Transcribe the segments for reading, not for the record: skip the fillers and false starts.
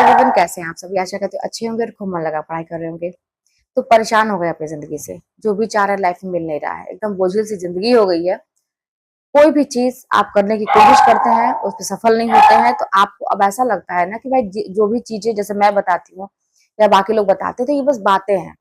Everyone, कैसे हैं आप सभी? आशा करते हैं अच्छे होंगे और खूब मन लगा पढ़ाई कर रहे होंगे। तो परेशान हो गए अपनी जिंदगी से, जो भी चाह रहे लाइफ में मिल नहीं रहा है, एकदम बोझिल सी जिंदगी हो गई है। कोई भी चीज आप करने की कोशिश करते हैं, उस पर सफल नहीं होते हैं, तो आपको अब ऐसा लगता है ना कि भाई जो भी चीजें जैसे मैं बताती हूँ या बाकी लोग बताते थे, ये बस बातें हैं।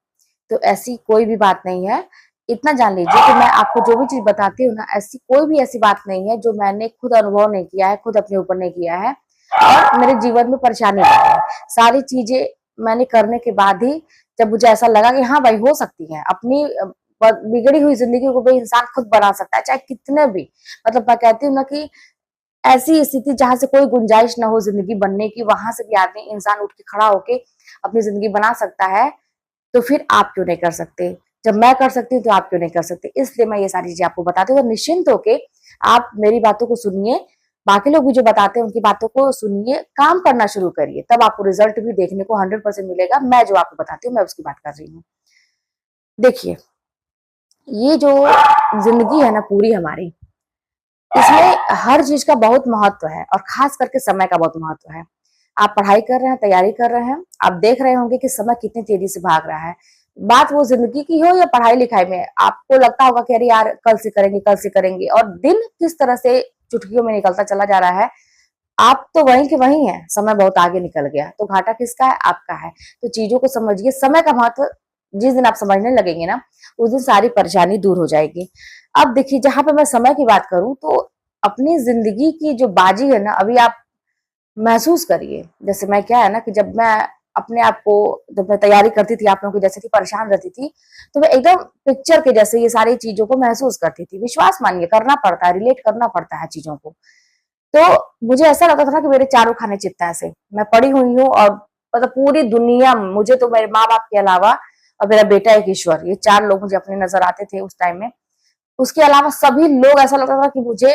तो ऐसी कोई भी बात नहीं है। इतना जान लीजिए कि मैं आपको जो भी चीज बताती हूँ ना, ऐसी कोई भी ऐसी बात नहीं है जो मैंने खुद अनुभव नहीं किया है, खुद अपने ऊपर नहीं किया है और मेरे जीवन में परेशानी आई है। सारी चीजें मैंने करने के बाद ही जब मुझे ऐसा लगा कि हाँ भाई, हो सकती है अपनी बिगड़ी हुई जिंदगी को भी इंसान खुद बना सकता है, चाहे कितने भी, मतलब मैं कहती हूँ ना कि ऐसी स्थिति जहां से कोई गुंजाइश ना हो जिंदगी बनने की, वहां से भी आदमी इंसान उठ के खड़ा होके अपनी जिंदगी बना सकता है। तो फिर आप क्यों नहीं कर सकते? जब मैं कर सकती हूँ तो आप क्यों नहीं कर सकते? इसलिए मैं ये सारी चीजें आपको बताती हूँ और निश्चिंत होके आप मेरी बातों को सुनिए। बाकी लोग भी जो बताते हैं उनकी बातों को सुनिए, काम करना शुरू करिए, तब आपको रिजल्ट भी देखने को 100% मिलेगा। मैं जो आपको बताती हूँ मैं उसकी बात कर रही हूँ। देखिए, ये जो जिंदगी है ना पूरी हमारी, इसमें हर चीज का बहुत महत्व है और खास करके समय का बहुत महत्व है। आप पढ़ाई कर रहे हैं, तैयारी कर रहे हैं, आप देख रहे होंगे कि समय कितनी तेजी से भाग रहा है। बात वो जिंदगी की हो या पढ़ाई लिखाई में, आपको लगता होगा कि अरे यार कल से करेंगे, कल से करेंगे, और दिन किस तरह से चुटकियों में निकलता चला जा रहा है। आप तो वहीं के वहीं हैं, समय बहुत आगे निकल गया, तो घाटा किसका है? आपका है। तो चीजों को समझिए, समय का महत्व जिस दिन आप समझने लगेंगे ना, उस दिन सारी परेशानी दूर हो जाएगी। अब देखिए, जहां पे मैं समय की बात करूं तो अपनी जिंदगी की जो बाजी है ना, अभी आप महसूस करिए। जैसे मैं, क्या है ना कि जब मैं अपने आप को, जब मैं तैयारी करती थी आप लोगों की जैसे थी, परेशान रहती थी, तो मैं एकदम पिक्चर के जैसे ये सारी चीजों को महसूस करती थी। विश्वास मानिए, करना पड़ता है, रिलेट करना पड़ता है चीजों को। तो मुझे ऐसा लगता था ना कि मेरे चारों खाने चित्त हैं ऐसे, मैं पड़ी हुई हूँ और मतलब पूरी दुनिया मुझे, तो मेरे माँ बाप के अलावा और मेरा बेटा एक ईश्वर, ये चार लोग मुझे अपने नजर आते थे उस टाइम में। उसके अलावा सभी लोग, ऐसा लगता था कि मुझे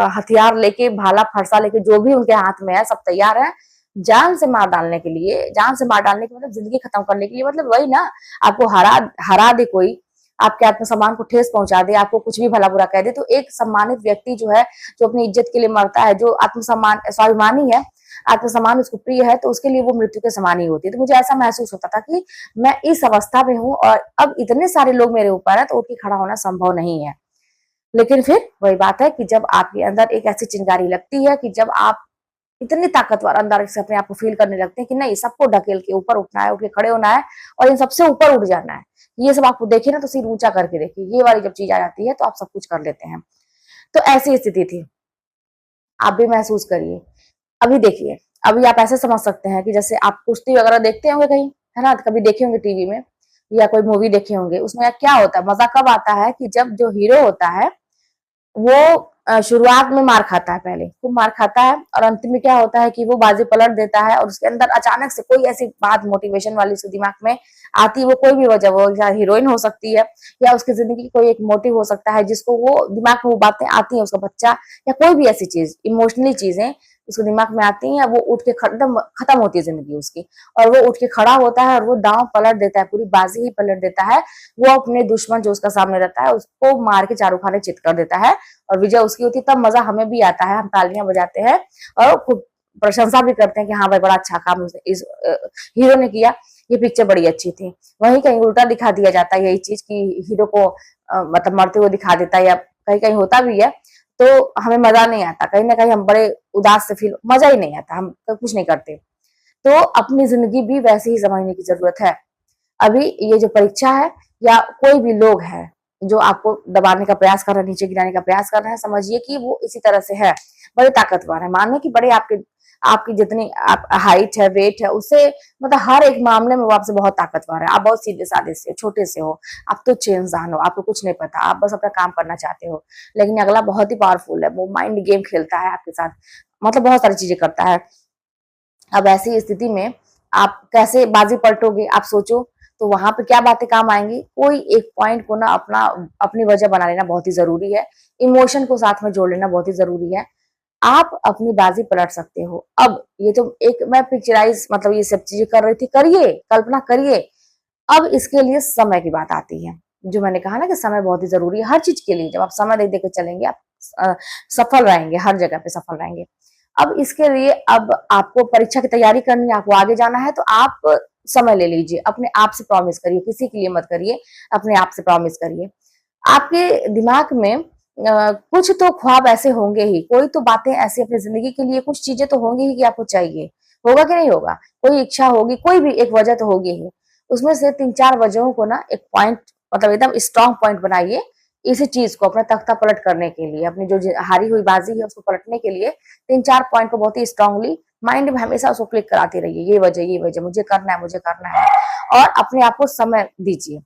हथियार लेके, भाला फरसा लेके, जो भी उनके हाथ में है सब तैयार है जान से मार डालने के लिए। जान से मार डालने के मतलब जिंदगी खत्म करने के लिए, मतलब वही ना, आपको हरा हरा दे कोई, आपके आत्मसम्मान को ठेस पहुंचा दे, आपको कुछ भी भला बुरा कह दे। तो एक सम्मानित व्यक्ति जो है, जो अपनी इज्जत के लिए मरता है, जो आत्मसम्मान स्वाभिमानी है, आत्मसम्मान उसको प्रिय है, तो उसके लिए वो मृत्यु के समान ही होती है। तो मुझे ऐसा महसूस होता था कि मैं इस अवस्था में हूँ और अब इतने सारे लोग मेरे ऊपर है, तो उठ के खड़ा होना संभव नहीं है। लेकिन फिर वही बात है कि जब आपके अंदर एक ऐसी चिंगारी लगती है कि जब आप इतनी ताकतवर अंदर से अपने आप को फील करने लगते हैं कि नहीं, सबको ढकेल के ऊपर उठना है, उठ के खड़े होना है और इन सबसे ऊपर उठ जाना है। ये सब आपको देखिए ना, तो सिर ऊंचा करके देखिए, ये वाली जब चीज आ जाती है तो आप सब कुछ कर लेते हैं। तो ऐसी स्थिति थी, आप भी महसूस करिए। अभी देखिए, अभी आप ऐसे समझ सकते हैं कि जैसे आप कुश्ती वगैरह देखते होंगे कहीं, है ना, कभी देखे होंगे टीवी में या कोई मूवी देखे होंगे, उसमें क्या होता है, मजा कब आता है कि जब जो हीरो होता है वो शुरुआत में मार खाता है, पहले खूब मार खाता है और अंत में क्या होता है कि वो बाजी पलट देता है और उसके अंदर अचानक से कोई ऐसी बात मोटिवेशन वाली उसके दिमाग में आती है। वो कोई भी वजह, वो या हीरोइन हो सकती है या उसकी जिंदगी की कोई एक मोटिव हो सकता है, जिसको वो दिमाग में वो बातें आती हैं, उसका बच्चा या कोई भी ऐसी चीज, इमोशनली चीजें उसके दिमाग में आती हैं, वो उठ के एकदम खत्म होती है जिंदगी उसकी, और वो उठ के खड़ा होता है और वो दांव पलट देता है, पूरी बाजी ही पलट देता है। वो अपने दुश्मन जो उसका सामने रहता है उसको मार के चारों खाने चित कर देता है और विजय उसकी होती है। तब मजा हमें भी आता है, हम तालियां बजाते हैं और खूब प्रशंसा भी करते हैं कि हाँ भाई, बड़ा अच्छा काम इस हीरो ने किया, ये पिक्चर बड़ी अच्छी थी। वहीं कहीं उल्टा दिखा दिया जाता है यही चीज कि हीरो को मतलब मरते हुए दिखा देता है, या कहीं कहीं होता भी है, तो हमें मजा नहीं आता, कहीं ना कहीं हम बड़े उदास से फील, मजा ही नहीं आता, हम कुछ नहीं करते। तो अपनी जिंदगी भी वैसे ही समझने की जरूरत है। अभी ये जो परीक्षा है या कोई भी लोग है जो आपको दबाने का प्रयास कर रहे हैं, नीचे गिराने का प्रयास कर रहे हैं, समझिए कि वो इसी तरह से है, बड़े ताकतवर है। मानो कि बड़े आपके, आपकी जितनी आप हाइट है, वेट है, उससे मतलब हर एक मामले में वो आपसे बहुत ताकतवर है। आप बहुत सीधे साधे से, छोटे से हो, आप तुच्छ इंसान हो, आपको कुछ नहीं पता, आप बस अपना काम करना चाहते हो। लेकिन अगला बहुत ही पावरफुल है, वो माइंड गेम खेलता है आपके साथ, मतलब बहुत सारी चीजें करता है। अब ऐसी स्थिति में आप कैसे बाजी पलटोगे, आप सोचो। तो वहां पे क्या बातें काम आएंगी? कोई एक पॉइंट को ना अपना, अपनी वजह बना लेना बहुत ही जरूरी है। इमोशन को साथ में जोड़ लेना बहुत ही जरूरी है। आप अपनी बाजी पलट सकते हो। अब ये तो एक मैं पिक्चराइज, मतलब ये सब चीजें कर रही थी, करिए, कल्पना करिए। अब इसके लिए समय की बात आती है, जो मैंने कहा ना कि समय बहुत ही जरूरी है हर चीज के लिए। जब आप समय दे के चलेंगे, आप सफल रहेंगे, हर जगह पे सफल रहेंगे। अब इसके लिए अब आपको परीक्षा की तैयारी करनी है, आपको आगे जाना है, तो आप समय ले लीजिए, अपने आप से प्रॉमिस करिए, किसी के लिए मत करिए, अपने आप से प्रॉमिस करिए। आपके दिमाग में कुछ तो ख्वाब ऐसे होंगे ही, कोई तो बातें ऐसी अपनी जिंदगी के लिए कुछ चीजें तो होंगी ही कि आपको चाहिए, होगा कि नहीं होगा, कोई इच्छा होगी, कोई भी एक वजह तो होगी ही। उसमें से 3-4 वजहों को ना एक पॉइंट, मतलब एकदम स्ट्रॉन्ग पॉइंट बनाइए, इसी चीज को अपना तख्ता पलट करने के लिए, अपनी जो हारी हुई बाजी है उसको पलटने के लिए 3-4 पॉइंट को बहुत ही स्ट्रांगली माइंड में हमेशा उसको क्लिक कराते रहिए, ये वजह मुझे करना है, मुझे करना है। और अपने आप को समय दीजिए,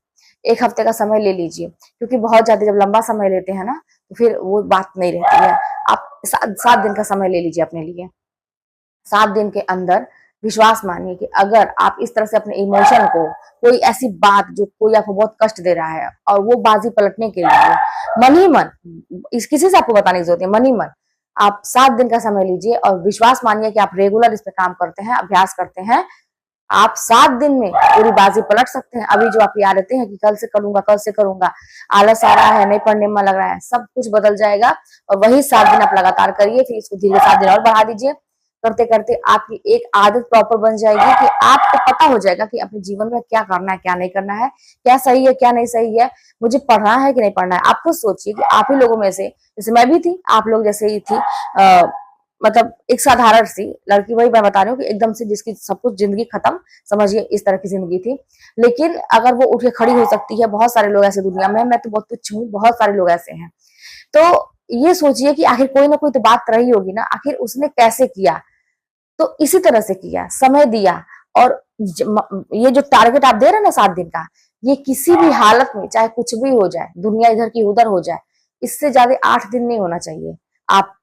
1 हफ्ते का समय ले लीजिए, क्योंकि बहुत ज्यादा जब लंबा समय लेते हैं ना तो फिर वो बात नहीं रहती है। आप 7 दिन का समय ले लीजिए अपने लिए। 7 दिन के अंदर विश्वास मानिए कि अगर आप इस तरह से अपने इमोशन को, कोई ऐसी बात जो कोई आपको बहुत कष्ट दे रहा है और वो बाजी पलटने के लिए मन ही मन, इस किसी से आपको बताने की जरूरत है, मन ही मन आप 7 दिन का समय लीजिए और विश्वास मानिए कि आप रेगुलर इस पे काम करते हैं, अभ्यास करते हैं, आप 7 दिन में पूरी बाजी पलट सकते हैं। अभी जो आपकी आदतें हैं कि कल से करूंगा, कल से करूंगा, आलस आ रहा है, नहीं पढ़ने में लग रहा है, सब कुछ बदल जाएगा। और वही 7 दिन आप लगातार करिए, फिर इसको धीरे 7 दिन और बढ़ा दीजिए। करते करते आपकी एक आदत प्रॉपर बन जाएगी कि आपको पता हो जाएगा कि अपने जीवन में क्या करना है, क्या नहीं करना है, क्या सही है, क्या नहीं सही है, मुझे पढ़ना है कि नहीं पढ़ना है। आप खुद सोचिए कि आप ही लोगों में से, जैसे मैं भी थी, आप लोग जैसे ही थी, मतलब एक साधारण सी लड़की, वही मैं बता रही हूँ कि एकदम से जिसकी सब कुछ जिंदगी खत्म, समझिए इस तरह की जिंदगी थी। लेकिन अगर वो उठ के खड़ी हो सकती है, बहुत सारे लोग ऐसे दुनिया में, मैं तो बहुत तुच्छ हूँ, बहुत सारे लोग ऐसे हैं। तो ये सोचिए कि आखिर कोई ना कोई तो बात रही होगी ना, आखिर उसने कैसे किया, तो इसी तरह से किया, समय दिया। और ये जो टारगेट आप दे रहे हैं ना 7 दिन का, ये किसी भी हालत में, चाहे कुछ भी हो जाए, दुनिया इधर की उधर हो जाए, इससे ज्यादा 8 दिन नहीं होना चाहिए। आप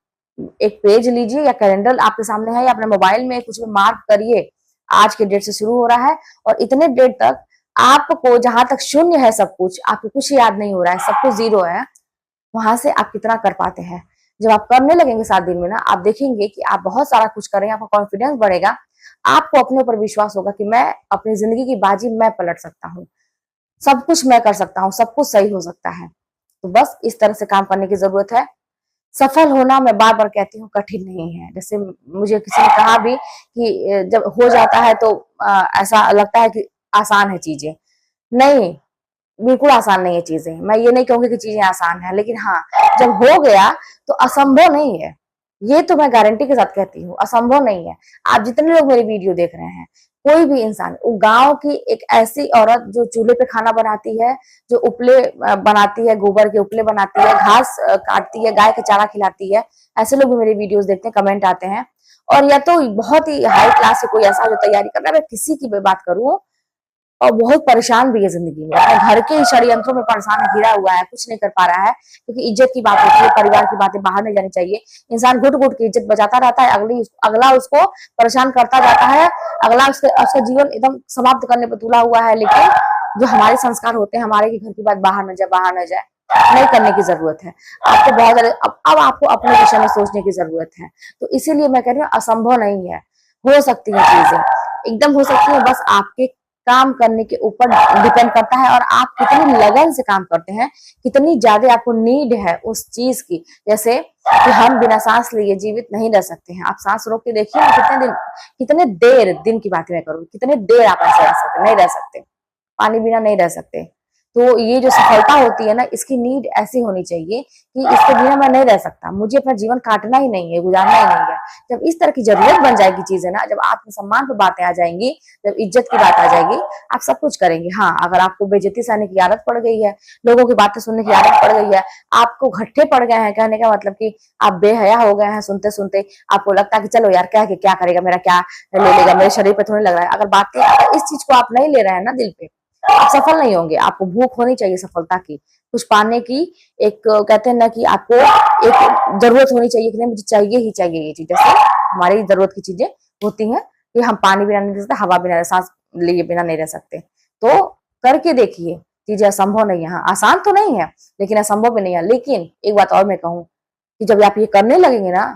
एक पेज लीजिए या कैलेंडर आपके सामने है या अपने मोबाइल में कुछ में मार्क करिए, आज के डेट से शुरू हो रहा है और इतने डेट तक आपको, जहां तक शून्य है सब कुछ, आपको कुछ याद नहीं हो रहा है, सब कुछ जीरो है, वहां से आप कितना कर पाते हैं। जब आप करने लगेंगे 7 दिन में ना, आप देखेंगे कि आप बहुत सारा कुछ करेंगे, आपका कॉन्फिडेंस बढ़ेगा, आपको अपने ऊपर विश्वास होगा कि मैं अपनी जिंदगी की बाजी मैं पलट सकता हूँ, सब कुछ मैं कर सकता हूँ, सब कुछ सही हो सकता है। तो बस इस तरह से काम करने की जरूरत है। सफल होना, मैं बार बार कहती हूँ, कठिन नहीं है। जैसे मुझे किसी ने कहा भी कि जब हो जाता है तो ऐसा लगता है कि आसान है चीजें, नहीं, बिल्कुल आसान नहीं है चीजें। मैं ये नहीं कहूंगी कि चीजें आसान है, लेकिन हाँ, जब हो गया तो असंभव नहीं है, ये तो मैं गारंटी के साथ कहती हूँ, असंभव नहीं है। आप जितने लोग मेरी वीडियो देख रहे हैं, कोई भी इंसान, वो गांव की एक ऐसी औरत जो चूल्हे पे खाना बनाती है, जो उपले बनाती है, गोबर के उपले बनाती है, घास काटती है, गाय के चारा खिलाती है, ऐसे लोग भी मेरी वीडियोस देखते हैं, कमेंट आते हैं। और या तो बहुत ही हाई क्लास से कोई ऐसा जो तैयारी कर रहा है, मैं किसी की भी बात करूं, और बहुत परेशान भी है जिंदगी में, अपने घर के षड्यंत्रों में परेशान घिरा हुआ है, कुछ नहीं कर पा रहा है, क्योंकि इज्जत की बात होती है, परिवार की बातें बाहर नहीं जानी चाहिए। इंसान घुट घुट की इज्जत बचाता रहता है, अगला उसको परेशान करता जाता है, अगला उसका जीवन एकदम समाप्त करने पर तुला हुआ है। लेकिन जो हमारे संस्कार होते हैं, हमारे की घर की बात बाहर न जाए, बाहर न जाए, नहीं करने की जरूरत है। आपको बहुत ज्यादा अब आपको अपने विषय में सोचने की जरूरत है। तो इसीलिए मैं कह रही हूँ, असंभव नहीं है, हो सकती है चीजें, एकदम हो सकती है। बस आपके काम करने के ऊपर डिपेंड करता है, और आप कितनी लगन से काम करते हैं, कितनी ज्यादा आपको नीड है उस चीज की। जैसे कि हम बिना सांस लिए जीवित नहीं रह सकते हैं, आप सांस रोक के देखिए ना, कितने दिन, कितने देर, दिन की बात मैं करूँ, कितने देर आप ऐसे रह सकते, नहीं रह सकते, पानी बिना नहीं रह सकते। तो ये जो सफलता होती है ना, इसकी नीड ऐसी होनी चाहिए कि इसके बिना मैं नहीं रह सकता, मुझे अपना जीवन काटना ही नहीं है, गुजारना ही नहीं है। जब इस तरह की जरूरत बन जाएगी चीजें ना, जब आत्मसम्मान पर बातें आ जाएंगी, जब इज्जत की बात आ जाएगी, आप सब कुछ करेंगे। हाँ, अगर आपको बेइज्जती सहने की आदत पड़ गई है, लोगों की बातें सुनने की आदत पड़ गई है, आपको घट्टे पड़ गए हैं, कहने का मतलब कि आप बेहया हो गए हैं, सुनते सुनते आपको लगता है कि चलो यार, क्या करेगा, मेरा क्या ले लेगा, मेरे शरीर पे थोड़ी लग रहा है। अगर इस चीज को आप नहीं ले रहे हैं ना दिल पे, आप सफल नहीं होंगे। आपको भूख होनी चाहिए सफलता की, कुछ पाने की। एक कहते हैं ना कि आपको एक जरूरत होनी चाहिए कि नहीं, मुझे चाहिए ही चाहिए ये चीज। जैसे हमारी जरूरत की चीजें होती हैं कि हम पानी बिना नहीं रह सकते, हवा बिना, सांस लिए बिना नहीं रह सकते। तो करके देखिए, चीजें असंभव नहीं है। हाँ, आसान तो नहीं है, लेकिन असंभव भी नहीं है। लेकिन एक बात और मैं कहूँ कि जब आप ये करने लगेंगे ना,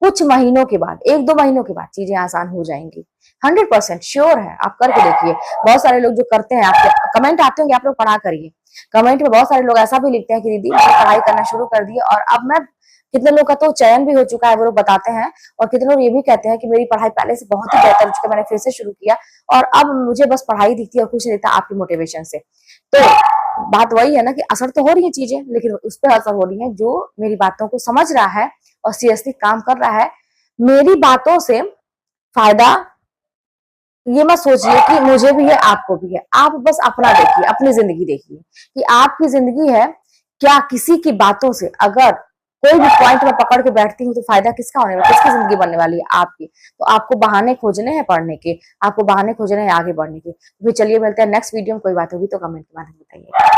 कुछ महीनों के बाद, 1-2 महीनों के बाद चीजें आसान हो जाएंगी। 100% श्योर है, आप करके देखिए। बहुत सारे लोग जो करते हैं, आपके कमेंट आते होंगे, आप लोग पढ़ा करिए। कमेंट में बहुत सारे लोग ऐसा भी लिखते हैं कि दीदी मैंने पढ़ाई करना शुरू कर दी और अब मैं, कितने लोग का तो चयन भी हो चुका है, वो लोग बताते हैं। और कितने लोग ये भी कहते हैं कि मेरी पढ़ाई पहले से बहुत ही बेहतर हो चुका है, मैंने फिर से शुरू किया और अब मुझे बस पढ़ाई दिखती है और कुछ नहीं दिखता आपकी मोटिवेशन से। तो बात वही है ना कि असर तो हो रही है चीजें, लेकिन उस पर असर हो रही है जो मेरी बातों को समझ रहा है और सीरियसली काम कर रहा है। मेरी बातों से फायदा ये मत सोचिए कि मुझे भी है आपको भी है, आप बस अपना देखिए, अपनी जिंदगी देखिए कि आपकी जिंदगी है क्या। किसी की बातों से अगर कोई भी पॉइंट में पकड़ के बैठती हूँ तो फायदा किसका होने वाला, किसकी जिंदगी बनने वाली है, आपकी। तो आपको बहाने खोजने हैं पढ़ने के, आपको बहाने खोजने हैं आगे बढ़ने के। तो फिर चलिए मिलते हैं नेक्स्ट वीडियो में, कोई बात होगी तो कमेंट के बारे में बताइए।